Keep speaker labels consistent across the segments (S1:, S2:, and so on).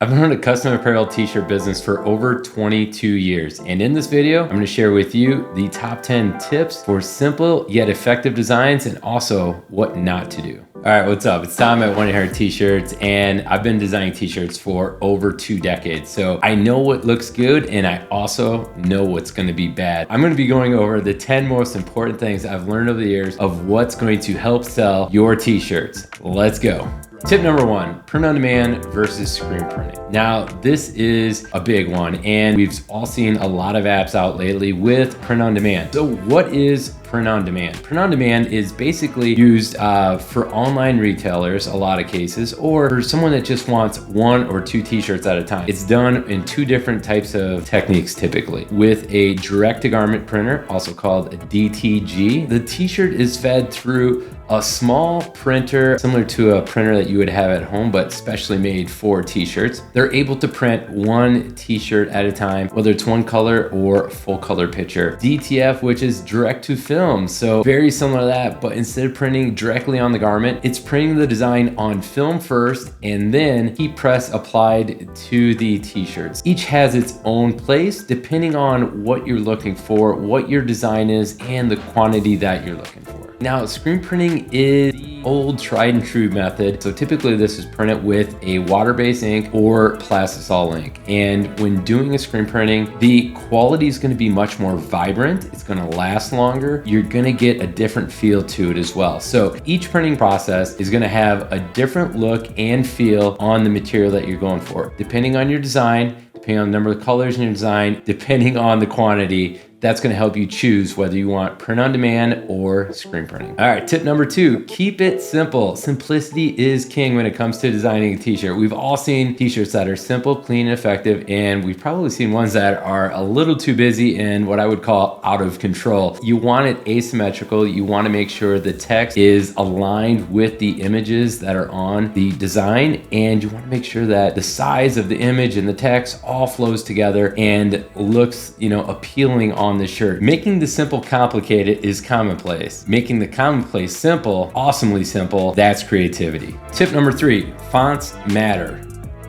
S1: I've been running a custom apparel t-shirt business for over 22 years. And in this video, I'm gonna share with you the top 10 tips for simple yet effective designs and also what not to do. All right, what's up? It's Tom at One Hair T-Shirts, and I've been designing t-shirts for over 2 decades. So I know what looks good, and I also know what's gonna be bad. I'm gonna be going over the 10 most important things I've learned over the years of what's going to help sell your t-shirts. Let's go. Tip number 1, print on demand versus screen printing. Now, this is a big one, and we've all seen a lot of apps out lately with print on demand. So what is print on demand? Print on demand is basically used for online retailers, a lot of cases, or for someone that just wants 1 or 2 t-shirts at a time. It's done in 2 different types of techniques typically. With a direct-to-garment printer, also called a DTG, the t-shirt is fed through a small printer similar to a printer that you would have at home, but specially made for t-shirts. They're able to print 1 t-shirt at a time, whether it's 1 color or full color picture. DTF, which is direct to film, so very similar to that, but instead of printing directly on the garment, it's printing the design on film first and then heat press applied to the t-shirts. Each has its own place depending on what you're looking for, what your design is, and the quantity that you're looking for. Now, screen printing is the old tried and true method. So typically this is printed with a water-based ink or plastisol ink. And when doing a screen printing, the quality is gonna be much more vibrant. It's gonna last longer. You're gonna get a different feel to it as well. So each printing process is gonna have a different look and feel on the material that you're going for. Depending on your design, depending on the number of colors in your design, depending on the quantity, that's gonna help you choose whether you want print on demand or screen printing. All right, tip number 2, keep it simple. Simplicity is king when it comes to designing a t-shirt. We've all seen t-shirts that are simple, clean, and effective, and we've probably seen ones that are a little too busy and what I would call out of control. You want it asymmetrical. You wanna make sure the text is aligned with the images that are on the design, and you wanna make sure that the size of the image and the text all flows together and looks, appealing on the shirt. Making the simple complicated is commonplace. Making the commonplace simple, awesomely simple, that's creativity. Tip number 3, fonts matter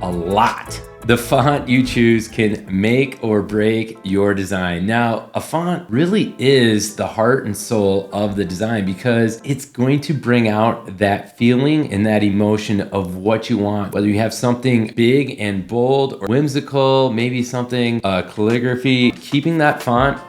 S1: a lot. The font you choose can make or break your design. Now, a font really is the heart and soul of the design because it's going to bring out that feeling and that emotion of what you want. Whether you have something big and bold or whimsical, maybe something calligraphy, keeping that font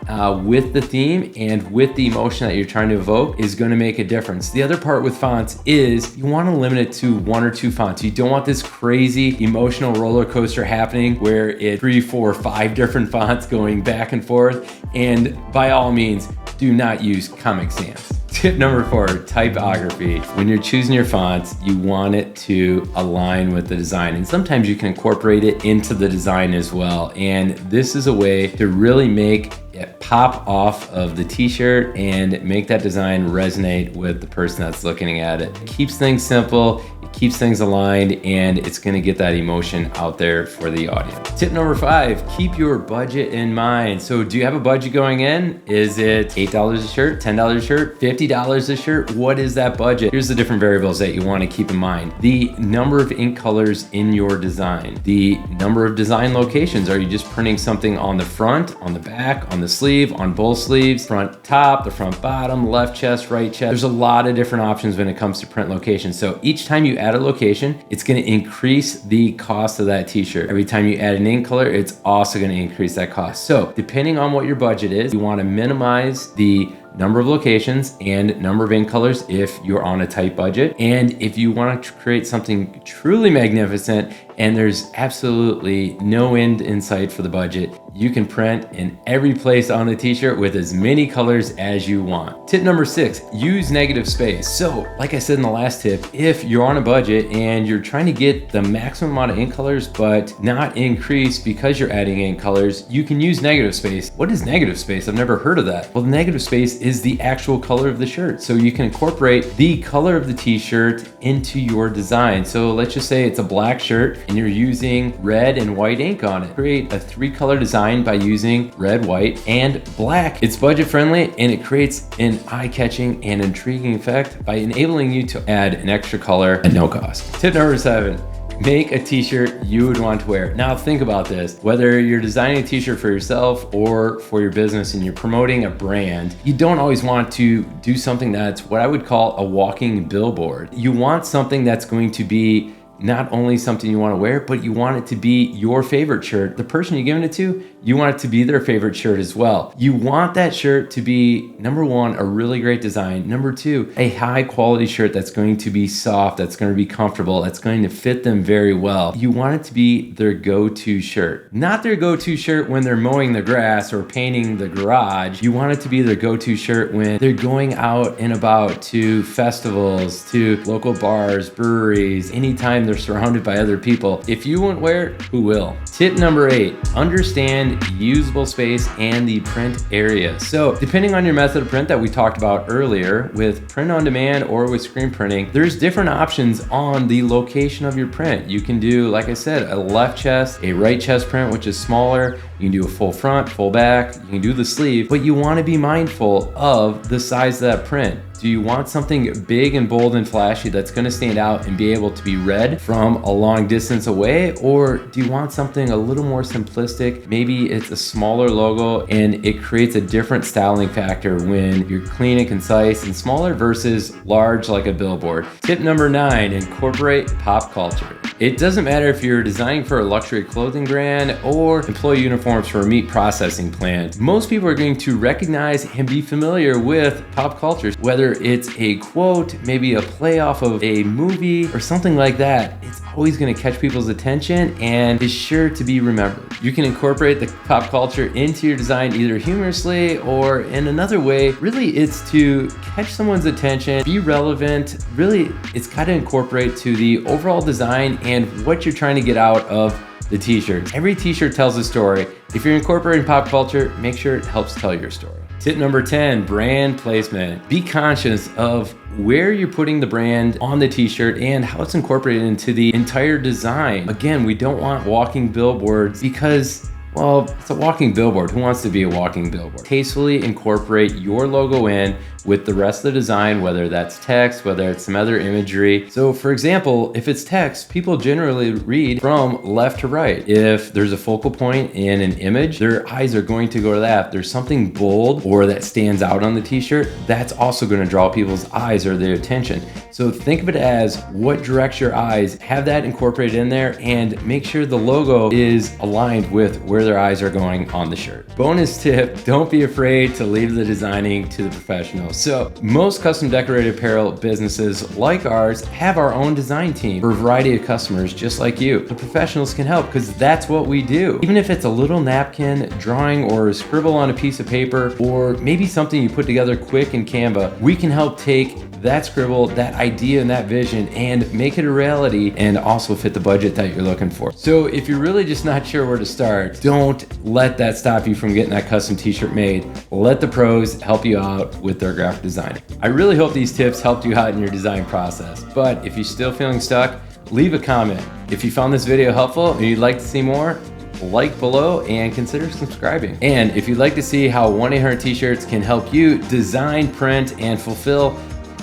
S1: with the theme and with the emotion that you're trying to evoke is going to make a difference. The other part with fonts is you want to limit it to 1 or 2 fonts. You don't want this crazy emotional roller coaster happening where it's 3, 4, 5 different fonts going back and forth. And by all means, do not use Comic Sans. Tip number 4, typography. When you're choosing your fonts, you want it to align with the design. And sometimes you can incorporate it into the design as well. And this is a way to really make it pop off of the t-shirt and make that design resonate with the person that's looking at it. It keeps things simple, it keeps things aligned, and it's gonna get that emotion out there for the audience. Tip number 5, keep your budget in mind. So do you have a budget going in? Is it $8 a shirt, $10 a shirt, $50 a shirt? What is that budget? Here's the different variables that you wanna keep in mind. The number of ink colors in your design, the number of design locations. Are you just printing something on the front, on the back, on the sleeve, on both sleeves, front top, the front bottom, left chest, right chest? There's a lot of different options when it comes to print locations. So each time you add a location, it's gonna increase the cost of that t-shirt. Every time you add an ink color, it's also gonna increase that cost. So depending on what your budget is, you wanna minimize the number of locations and number of ink colors if you're on a tight budget. And if you want to create something truly magnificent and there's absolutely no end in sight for the budget, you can print in every place on the t-shirt with as many colors as you want. Tip number 6, use negative space. So like I said in the last tip, if you're on a budget and you're trying to get the maximum amount of ink colors but not increase because you're adding ink colors, you can use negative space. What is negative space? I've never heard of that. Well, negative space is the actual color of the shirt. So you can incorporate the color of the t-shirt into your design. So let's just say it's a black shirt and you're using red and white ink on it. Create a 3-color design by using red, white, and black. It's budget friendly and it creates an eye-catching and intriguing effect by enabling you to add an extra color at no cost. Tip number 7, Make a t-shirt you would want to wear. Now think about this, whether you're designing a t-shirt for yourself or for your business and you're promoting a brand, you don't always want to do something that's what I would call a walking billboard. You want something that's going to be not only something you want to wear, but you want it to be your favorite shirt. The person you're giving it to, you want it to be their favorite shirt as well. You want that shirt to be, number one, a really great design. Number two, a high quality shirt that's going to be soft, that's going to be comfortable, that's going to fit them very well. You want it to be their go-to shirt. Not their go-to shirt when they're mowing the grass or painting the garage. You want it to be their go-to shirt when they're going out and about to festivals, to local bars, breweries, anytime they're surrounded by other people. If you won't wear it, who will? Tip number 8, understand usable space and the print area. So depending on your method of print that we talked about earlier with print on demand or with screen printing, there's different options on the location of your print. You can do, like I said, a left chest, a right chest print, which is smaller. You can do a full front, full back, you can do the sleeve, but you want to be mindful of the size of that print. Do you want something big and bold and flashy that's going to stand out and be able to be read from a long distance away? Or do you want something a little more simplistic? Maybe it's a smaller logo and it creates a different styling factor when you're clean and concise and smaller versus large like a billboard. Tip number 9, incorporate pop culture. It doesn't matter if you're designing for a luxury clothing brand or employee uniforms for a meat processing plant. Most people are going to recognize and be familiar with pop culture, whether it's a quote, maybe a play off of a movie or something like that. It's always going to catch people's attention and is sure to be remembered. You can incorporate the pop culture into your design either humorously or in another way. Really, it's to catch someone's attention, be relevant. Really, it's got to incorporate to the overall design and what you're trying to get out of the t-shirts. Every t-shirt tells a story. If you're incorporating pop culture, make sure it helps tell your story. Tip number 10, brand placement. Be conscious of where you're putting the brand on the t-shirt and how it's incorporated into the entire design. Again, we don't want walking billboards because, well, it's a walking billboard. Who wants to be a walking billboard? Tastefully incorporate your logo in with the rest of the design, whether that's text, whether it's some other imagery. So for example, if it's text, people generally read from left to right. If there's a focal point in an image, their eyes are going to go to that. If there's something bold or that stands out on the t-shirt, that's also going to draw people's eyes or their attention. So think of it as what directs your eyes, have that incorporated in there and make sure the logo is aligned with where their eyes are going on the shirt. Bonus tip, don't be afraid to leave the designing to the professionals. So most custom decorated apparel businesses like ours have our own design team for a variety of customers just like you. The professionals can help because that's what we do. Even if it's a little napkin, drawing or scribble on a piece of paper, or maybe something you put together quick in Canva, we can help take that scribble, that idea and that vision and make it a reality and also fit the budget that you're looking for. So if you're really just not sure where to start, don't let that stop you from getting that custom t-shirt made. Let the pros help you out with their graphic design. I really hope these tips helped you out in your design process, but if you're still feeling stuck, leave a comment. If you found this video helpful and you'd like to see more, like below and consider subscribing. And if you'd like to see how 1-800-T-shirts can help you design, print, and fulfill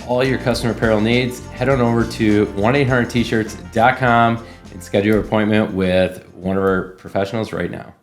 S1: all your custom apparel needs, head on over to 1-800-Tshirts.com and schedule an appointment with one of our professionals right now.